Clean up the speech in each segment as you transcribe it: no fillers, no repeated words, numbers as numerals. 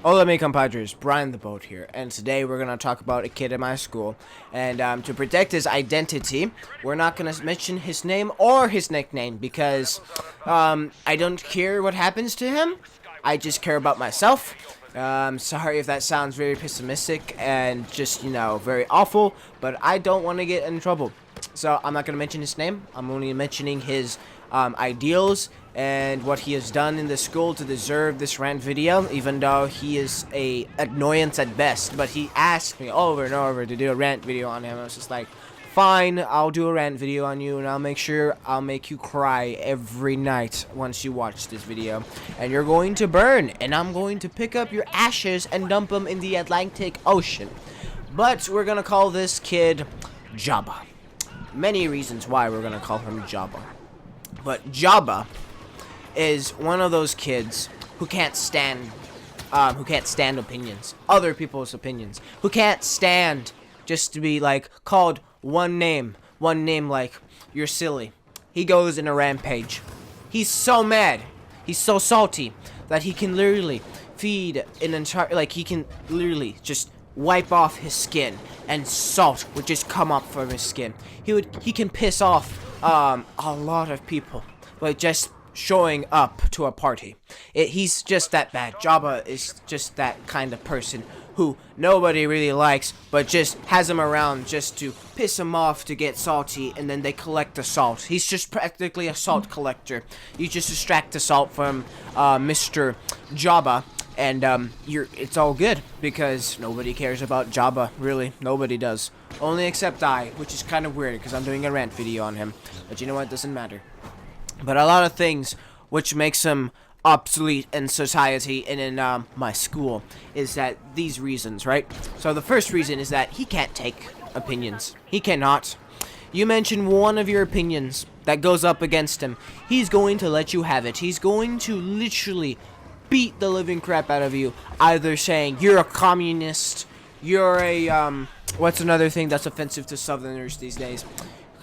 Hola, mi compadres, Brian the Boat here, and today we're going to talk about a kid in my school, and to protect his identity, we're not going to mention his name or his nickname, because I don't care what happens to him, I just care about myself. Sorry if that sounds very pessimistic and just, very awful, but I don't want to get in trouble. So I'm not going to mention his name, I'm only mentioning his ideals and what he has done in the school to deserve this rant video, even though he is a annoyance at best. But he asked me over and over to do a rant video on him. I was just like, fine, I'll do a rant video on you, and I'll make sure I'll make you cry every night once you watch this video. And you're going to burn, and I'm going to pick up your ashes and dump them in the Atlantic Ocean. But we're gonna call this kid Jabba. Many reasons why we're gonna call him Jabba. But Jabba is one of those kids who can't stand opinions, other people's opinions, who can't stand just to be like called one name like you're silly. He goes in a rampage. He's so mad, he's so salty that he can literally feed an entire, he can literally just wipe off his skin and salt would just come up from his skin. He can piss off a lot of people by just showing up to a party. He's just that bad. Jabba is just that kind of person who nobody really likes, but just has him around just to piss him off to get salty, and then they collect the salt. He's just practically a salt collector. You just extract the salt from Mr. Jabba, and it's all good, because nobody cares about Jabba, really. Nobody does. Only except I, which is kind of weird, because I'm doing a rant video on him. But you know what? It doesn't matter. But a lot of things which makes him obsolete in society and in my school is that these reasons, right? So the first reason is that he can't take opinions. He cannot. You mention one of your opinions that goes up against him, he's going to let you have it. He's going to literally beat the living crap out of you, either saying you're a communist, you're a what's another thing that's offensive to Southerners these days?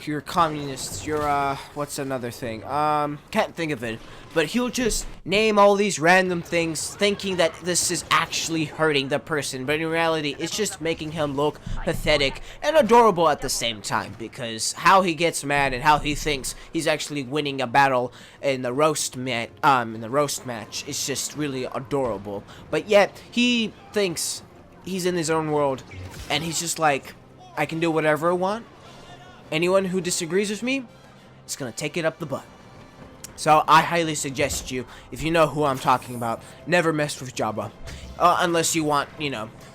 You're communists, you're what's another thing? Can't think of it. But he'll just name all these random things thinking that this is actually hurting the person, but in reality it's just making him look pathetic and adorable at the same time, because how he gets mad and how he thinks he's actually winning a battle in the roast match is just really adorable. But yet he thinks he's in his own world, and he's just like, I can do whatever I want. Anyone who disagrees with me is gonna take it up the butt. So I highly suggest you, if you know who I'm talking about, never mess with Jabba. Unless you want,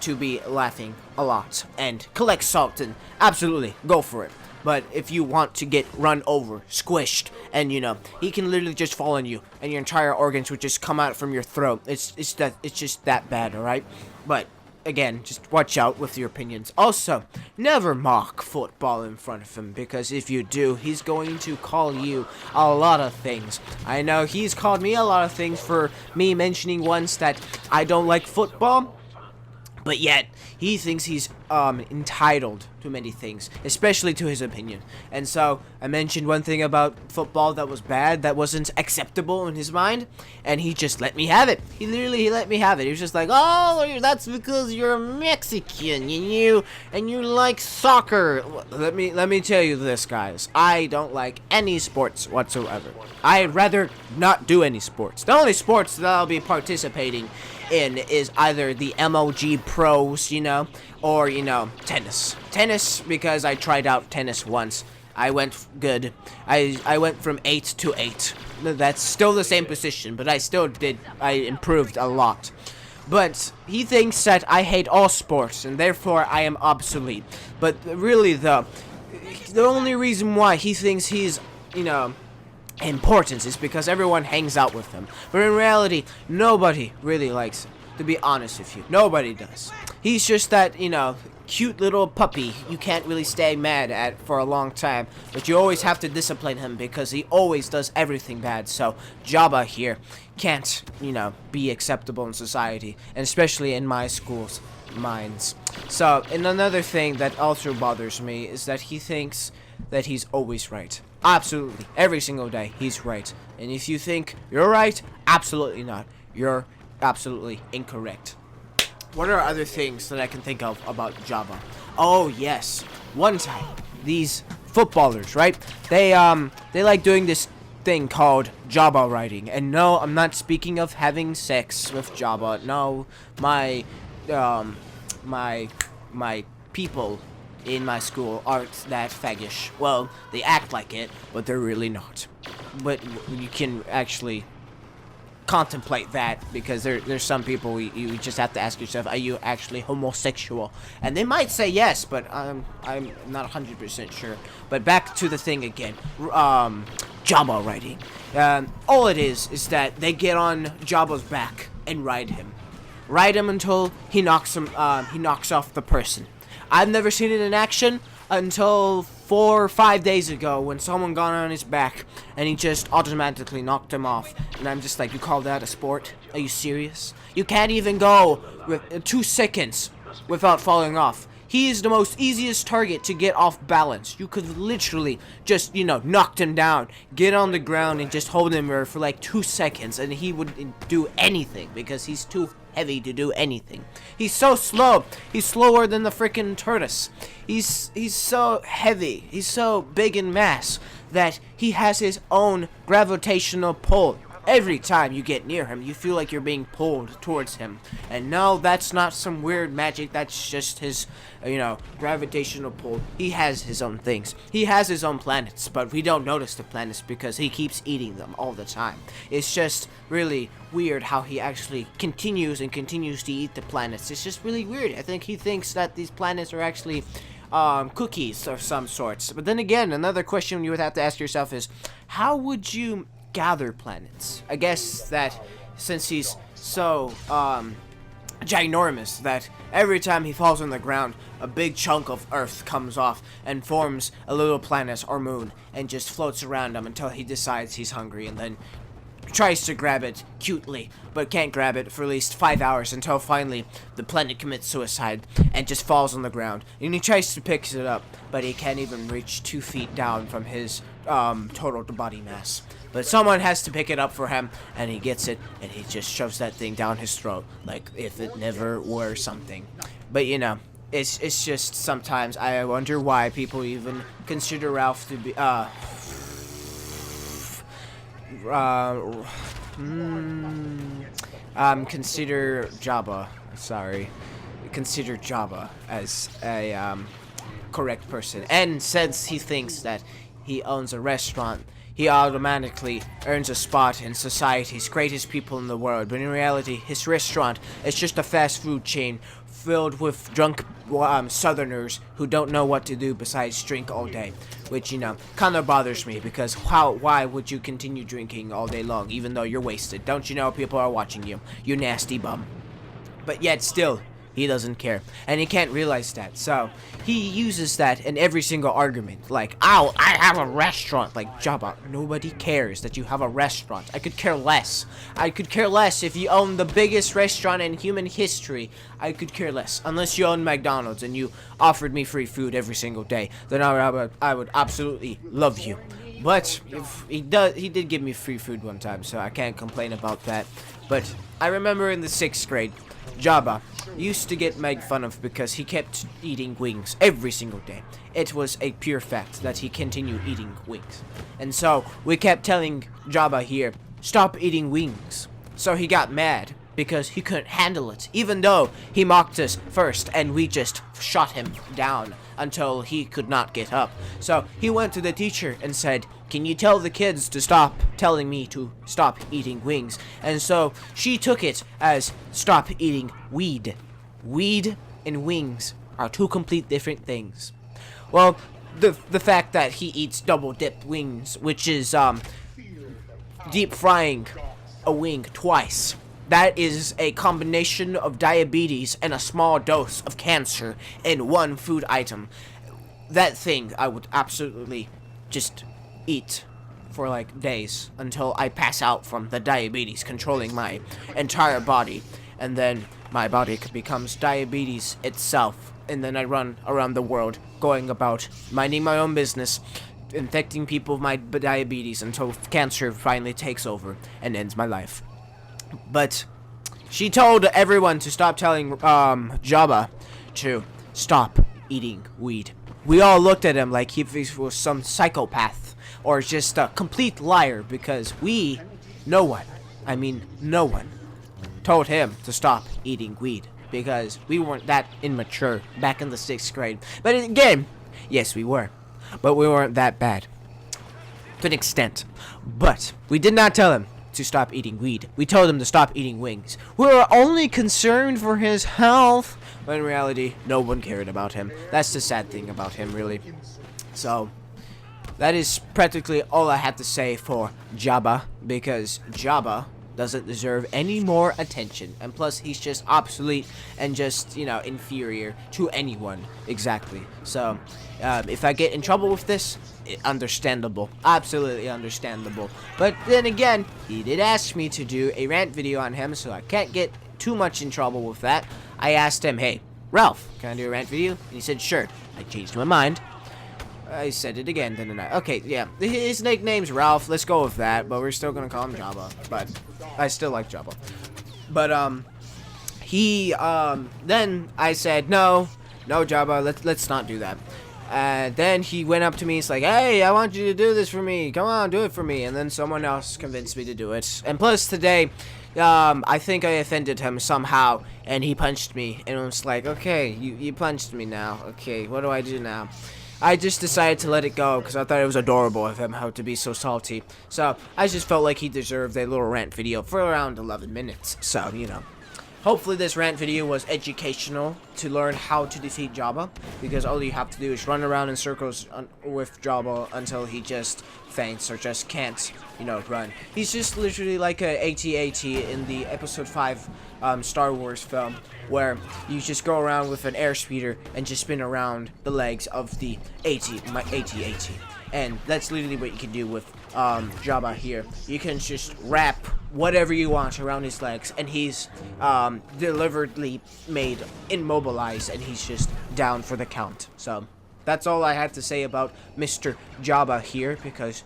to be laughing a lot and collect salt, and absolutely, go for it. But if you want to get run over, squished, and he can literally just fall on you, and your entire organs would just come out from your throat. It's just that bad, alright? But again, just watch out with your opinions. Also, never mock football in front of him, because if you do, he's going to call you a lot of things. I know he's called me a lot of things for me mentioning once that I don't like football, but yet he thinks he's entitled to many things, especially to his opinion. And so I mentioned one thing about football that was bad, that wasn't acceptable in his mind, and he just let me have it. He let me have it. He was just like, oh, that's because you're Mexican and you like soccer. Let me tell you this, guys. I don't like any sports whatsoever. I'd rather not do any sports. The only sports that I'll be participating in is either the MLG pros, or, tennis. Tennis, because I tried out tennis once. I went good. I went from 8 to 8. That's still the same position, but I improved a lot. But he thinks that I hate all sports, and therefore I am obsolete. But really, the only reason why he thinks he's, importance is because everyone hangs out with him. But in reality, nobody really likes him, to be honest with you. Nobody does. He's just that, cute little puppy you can't really stay mad at for a long time, but you always have to discipline him because he always does everything bad. So Jabba here can't, be acceptable in society, and especially in my school's minds. So, and another thing that also bothers me is that he thinks that he's always right. Absolutely. Every single day, he's right. And if you think you're right, absolutely not. You're absolutely incorrect. What are other things that I can think of about Jabba? Oh yes, one time these footballers, right? They like doing this thing called Jabba riding. And no, I'm not speaking of having sex with Jabba. No, my my people in my school aren't that faggish. Well, they act like it, but they're really not. But you can actually contemplate that, because there's some people you just have to ask yourself, are you actually homosexual? And they might say yes, but I'm not 100% sure. But back to the thing again, Jabba riding. All it is that they get on Jabba's back and ride him until he knocks off the person. I've never seen it in action until 4 or 5 days ago, when someone got on his back and he just automatically knocked him off. And I'm just like, you call that a sport? Are you serious? You can't even go with 2 seconds without falling off. He is the most easiest target to get off balance. You could literally just, knock him down, get on the ground, and just hold him there for like 2 seconds, and he wouldn't do anything because he's too heavy to do anything. He's so slow. He's slower than the freaking tortoise. He's so heavy. He's so big in mass that he has his own gravitational pull. Every time you get near him, you feel like you're being pulled towards him. And no, that's not some weird magic. That's just his, gravitational pull. He has his own things. He has his own planets, but we don't notice the planets because he keeps eating them all the time. It's just really weird how he actually continues to eat the planets. It's just really weird. I think he thinks that these planets are actually cookies of some sorts. But then again, another question you would have to ask yourself is, how would you gather planets? I guess that since he's so ginormous that every time he falls on the ground, a big chunk of Earth comes off and forms a little planet or moon and just floats around him until he decides he's hungry, and then tries to grab it cutely, but can't grab it for at least 5 hours until finally the planet commits suicide and just falls on the ground. And he tries to pick it up, but he can't even reach 2 feet down from his total body mass. But someone has to pick it up for him, and he gets it, and he just shoves that thing down his throat like if it never were something. But it's just sometimes I wonder why people even consider Ralph to be consider Jabba as a correct person. And since he thinks that he owns a restaurant, he automatically earns a spot in society's greatest people in the world. But in reality, his restaurant is just a fast food chain filled with drunk southerners who don't know what to do besides drink all day. Which, kind of bothers me, because why would you continue drinking all day long even though you're wasted? Don't you know people are watching you, you nasty bum? But yet still, he doesn't care, and he can't realize that, so he uses that in every single argument, like, "Oh, I have a restaurant." Like, Jabba, nobody cares that you have a restaurant. I could care less. I could care less if you own the biggest restaurant in human history. I could care less, unless you own McDonald's and you offered me free food every single day. Then I would absolutely love you. But if he did give me free food one time, so I can't complain about that. But I remember in the 6th grade, Jabba used to get made fun of because he kept eating wings every single day. It was a pure fact that he continued eating wings. And so we kept telling Jabba here, stop eating wings. So he got mad because he couldn't handle it, even though he mocked us first and we just shot him down until he could not get up. So he went to the teacher and said, "Can you tell the kids to stop telling me to stop eating wings?" And so she took it as stop eating weed. Weed and wings are 2 complete different things. Well, the fact that he eats double dipped wings, which is deep frying a wing twice, that is a combination of diabetes and a small dose of cancer in one food item. That thing I would absolutely just eat for like days until I pass out from the diabetes controlling my entire body, and then my body becomes diabetes itself, and then I run around the world going about minding my own business, infecting people with my diabetes until cancer finally takes over and ends my life. But She told everyone to stop telling Jabba to stop eating weed. We all looked at him like he was some psychopath or just a complete liar because no one told him to stop eating weed because we weren't that immature back in the 6th grade. But again, yes, we were, but we weren't that bad to an extent. But we did not tell him to stop eating weed. We told him to stop eating wings. We were only concerned for his health, but in reality, no one cared about him. That's the sad thing about him, really. So that is practically all I have to say for Jabba, because Jabba doesn't deserve any more attention, and plus he's just obsolete and just, you know, inferior to anyone. Exactly. So if I get in trouble with this, understandable, absolutely understandable. But then again, he did ask me to do a rant video on him, so I can't get too much in trouble with that. I asked him, hey Ralph, can I do a rant video? And he said sure. I changed my mind. I said it again, didn't I? Okay, yeah. His nickname's Ralph. Let's go with that. But we're still gonna call him Jabba. But I still like Jabba. But then I said no, Jabba. Let's not do that. And then he went up to me. He's like, hey, I want you to do this for me. Come on, do it for me. And then someone else convinced me to do it. And plus today, I think I offended him somehow, and he punched me. And I was like, okay, you punched me now. Okay, what do I do now? I just decided to let it go because I thought it was adorable of him how to be so salty. So I just felt like he deserved a little rant video for around 11 minutes. So, you know. Hopefully this rant video was educational to learn how to defeat Jabba, because all you have to do is run around in circles with Jabba until he just faints or just can't, you know, run. He's just literally like a AT-AT in the episode 5 Star Wars film, where you just go around with an airspeeder and just spin around the legs of the AT-AT. And that's literally what you can do with Jabba here. You can just wrap whatever you want around his legs, and he's deliberately made immobilized, and he's just down for the count. So that's all I had to say about Mr. Jabba here, because